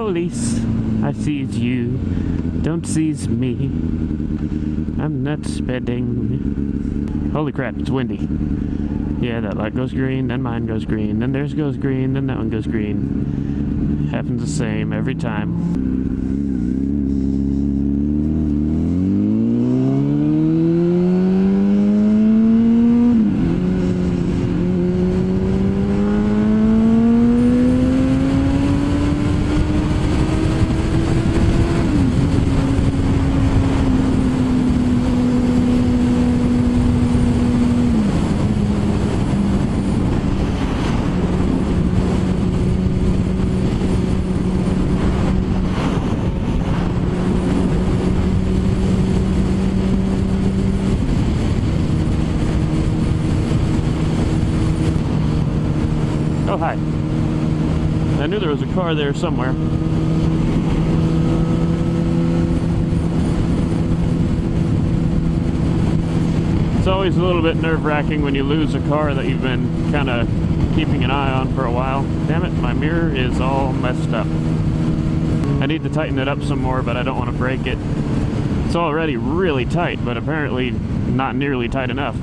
police, I seize you, don't seize me. I'm not spending. Holy crap, it's windy. Yeah, that light goes green, then mine goes green, then theirs goes green, then that one goes green. Happens the same every time. Oh, hi. I knew there was a car there somewhere. It's always a little bit nerve-wracking when you lose a car that you've been kind of keeping an eye on for a while. Damn it, my mirror is all messed up. I need to tighten it up some more, but I don't want to break it. It's already really tight, but apparently not nearly tight enough.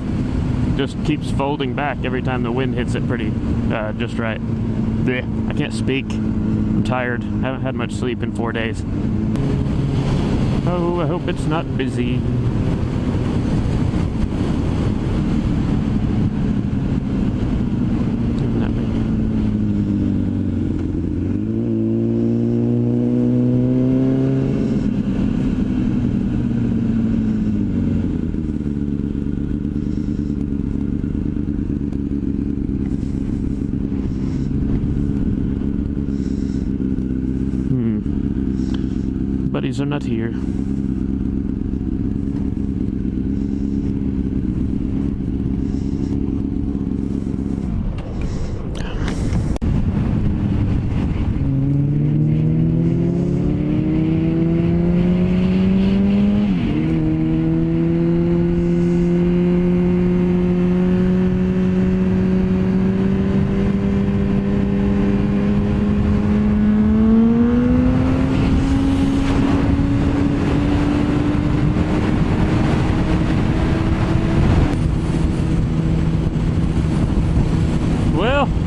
Just keeps folding back every time the wind hits it pretty just right. Blech. I can't speak. I'm tired. Haven't had much sleep in 4 days. Oh, I hope it's not busy. Buddies are not here.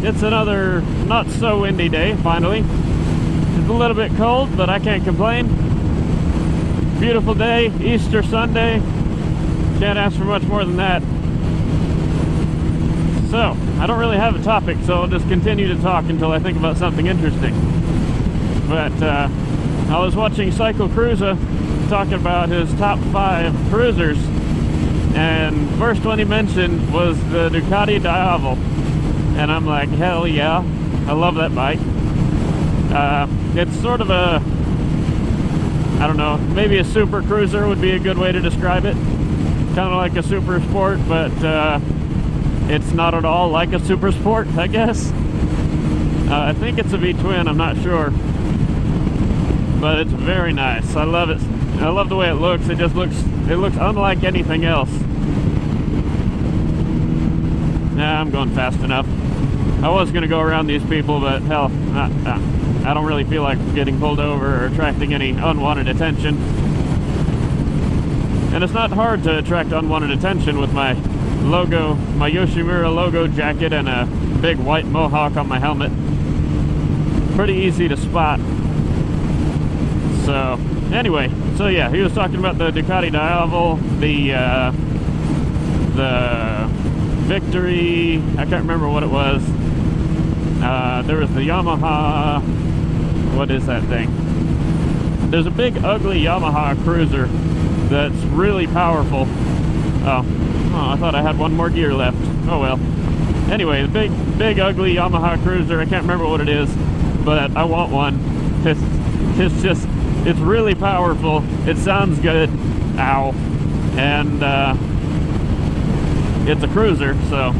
It's another not so windy day, finally. It's a little bit cold, but I can't complain. Beautiful day, Easter Sunday. Can't ask for much more than that. So, I don't really have a topic, so I'll just continue to talk until I think about something interesting. But I was watching Cycle Cruiser talking about his top 5 cruisers, and first one he mentioned was the Ducati Diavel. And I'm like, hell yeah, I love that bike. It's sort of a, I don't know, maybe a super cruiser would be a good way to describe it. Kind of like a super sport, but it's not at all like a super sport, I guess. I think it's a V-twin, I'm not sure. But it's very nice. I love it. I love the way it looks. It looks unlike anything else. Nah, I'm going fast enough. I was going to go around these people, but hell, I don't really feel like getting pulled over or attracting any unwanted attention. And it's not hard to attract unwanted attention with my logo, my Yoshimura logo jacket and a big white mohawk on my helmet. Pretty easy to spot. So, anyway, so yeah, he was talking about the Ducati Diavel, the Victory, I can't remember what it was. There was the Yamaha, what is that thing? There's a big ugly Yamaha cruiser that's really powerful. Oh, I thought I had one more gear left. Oh well. Anyway, the big ugly Yamaha cruiser, I can't remember what it is, but I want one. It's really powerful. It sounds good. Ow. And it's a cruiser, so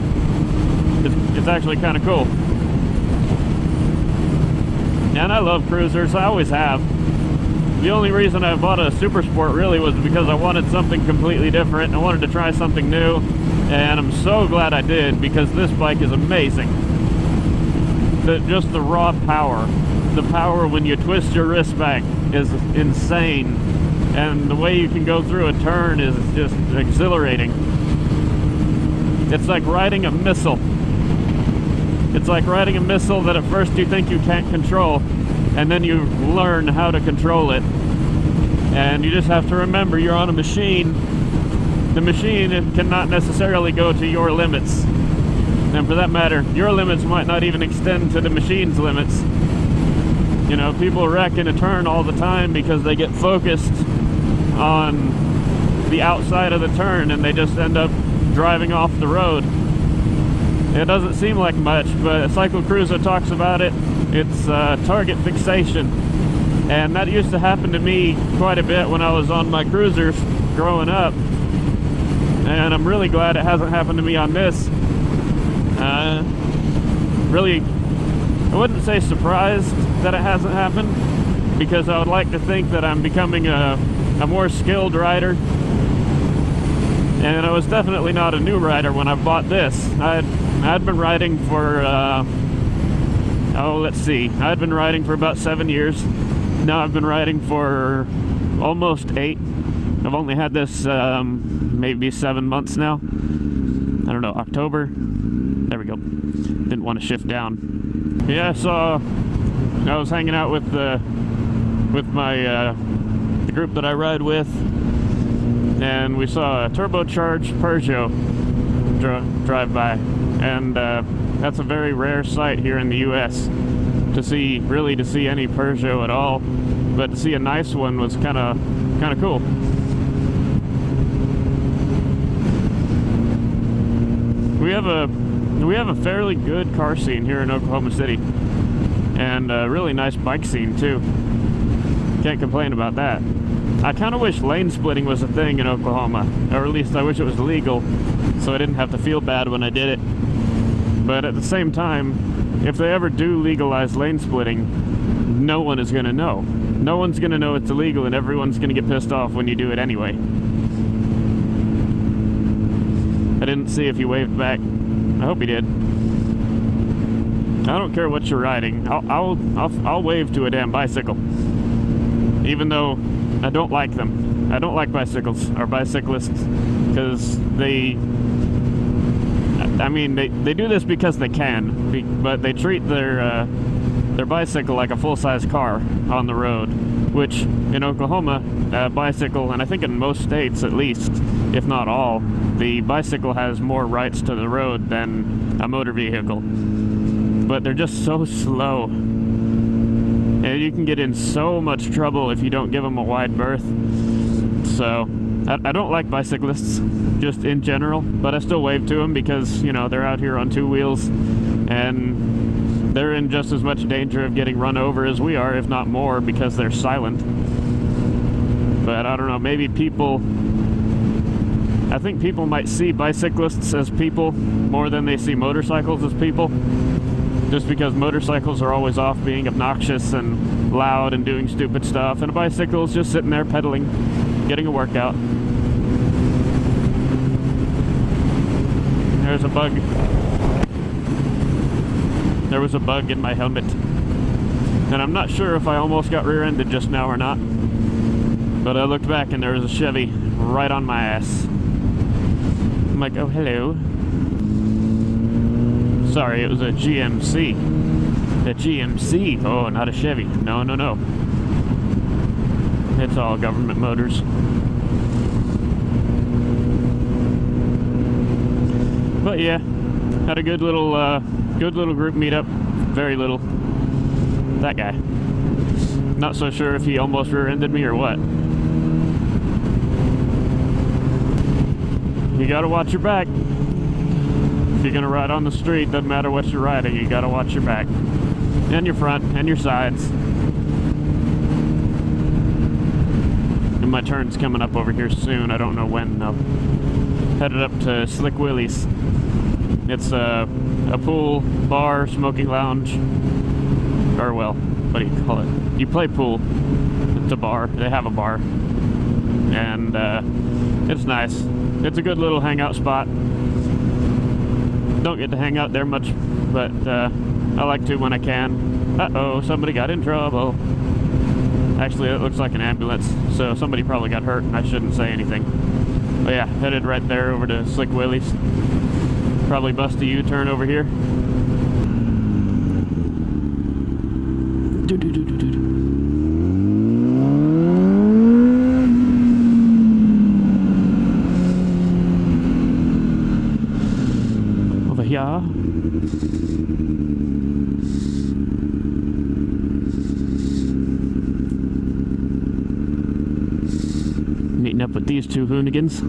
it's actually kind of cool. And I love cruisers, I always have. The only reason I bought a Super Sport really was because I wanted something completely different. I wanted to try something new, and I'm so glad I did, because this bike is amazing. Just the raw power the power when you twist your wrist back is insane. And the way you can go through a turn is just exhilarating. It's like riding a missile. It's like riding a missile that at first you think you can't control, and then you learn how to control it. And you just have to remember you're on a machine. The machine cannot necessarily go to your limits. And for that matter, your limits might not even extend to the machine's limits. You know, people wreck in a turn all the time because they get focused on the outside of the turn and they just end up driving off the road. It doesn't seem like much, but Cycle Cruiser talks about it. It's target fixation. And that used to happen to me quite a bit when I was on my cruisers growing up. And I'm really glad it hasn't happened to me on this. Really, I wouldn't say surprised that it hasn't happened, because I would like to think that I'm becoming a more skilled rider. And I was definitely not a new rider when I bought this. I'd been riding for, let's see, I'd been riding for about 7 years. Now I've been riding for almost 8. I've only had this maybe 7 months now. I don't know, October. There we go. Didn't want to shift down. Yeah, so I was hanging out with my the group that I ride with, and we saw a turbocharged Peugeot drive by, and that's a very rare sight here in the U.S. to see any Peugeot at all. But to see a nice one was kind of cool. We have a fairly good car scene here in Oklahoma City, and a really nice bike scene too. Can't complain about that. I kind of wish lane splitting was a thing in Oklahoma, or at least I wish it was legal, so I didn't have to feel bad when I did it. But at the same time, if they ever do legalize lane splitting, no one is going to know. No one's going to know it's illegal, and everyone's going to get pissed off when you do it anyway. I didn't see if he waved back. I hope he did. I don't care what you're riding. I'll wave to a damn bicycle, even though I don't like them. I don't like bicycles or bicyclists because they do this because they can, but they treat their bicycle like a full-size car on the road, which in Oklahoma, bicycle, and I think in most states at least, if not all, the bicycle has more rights to the road than a motor vehicle. But they're just so slow. And you can get in so much trouble if you don't give them a wide berth. So, I don't like bicyclists, just in general, but I still wave to them because, you know, they're out here on 2 wheels, and they're in just as much danger of getting run over as we are, if not more, because they're silent. But I don't know, maybe I think people might see bicyclists as people more than they see motorcycles as people, just because motorcycles are always off being obnoxious and loud and doing stupid stuff, and a bicycle is just sitting there pedaling, getting a workout. There's a bug. There was a bug in my helmet, and I'm not sure if I almost got rear-ended just now or not, but I looked back and there was a Chevy right on my ass. I'm like, oh, hello. Sorry, it was a GMC. A GMC. Oh, not a Chevy. No, no, no. It's all government motors. But yeah, had a good little group meetup. Very little. That guy. Not so sure if he almost rear-ended me or what. You gotta watch your back. If you're gonna ride on the street, doesn't matter what you're riding, you gotta watch your back. And your front, and your sides. And my turn's coming up over here soon, I don't know when. I'm headed up to Slick Willie's. It's a pool, bar, smoking lounge. Or well, what do you call it? You play pool. It's a bar, they have a bar. And it's nice. It's a good little hangout spot. Don't get to hang out there much, but I like to when I can. Uh-oh, somebody got in trouble. Actually, it looks like an ambulance, so somebody probably got hurt, and I shouldn't say anything. But yeah, headed right there over to Slick Willie's. Probably bust a U-turn over here. Over here. Meeting up with these two hoonigans.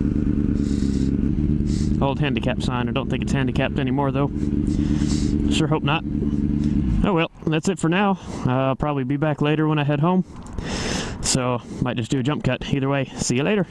Old handicap sign. I don't think it's handicapped anymore, though. Sure hope not. Oh well, that's it for now. I'll probably be back later when I head home. So, might just do a jump cut. Either way, see you later.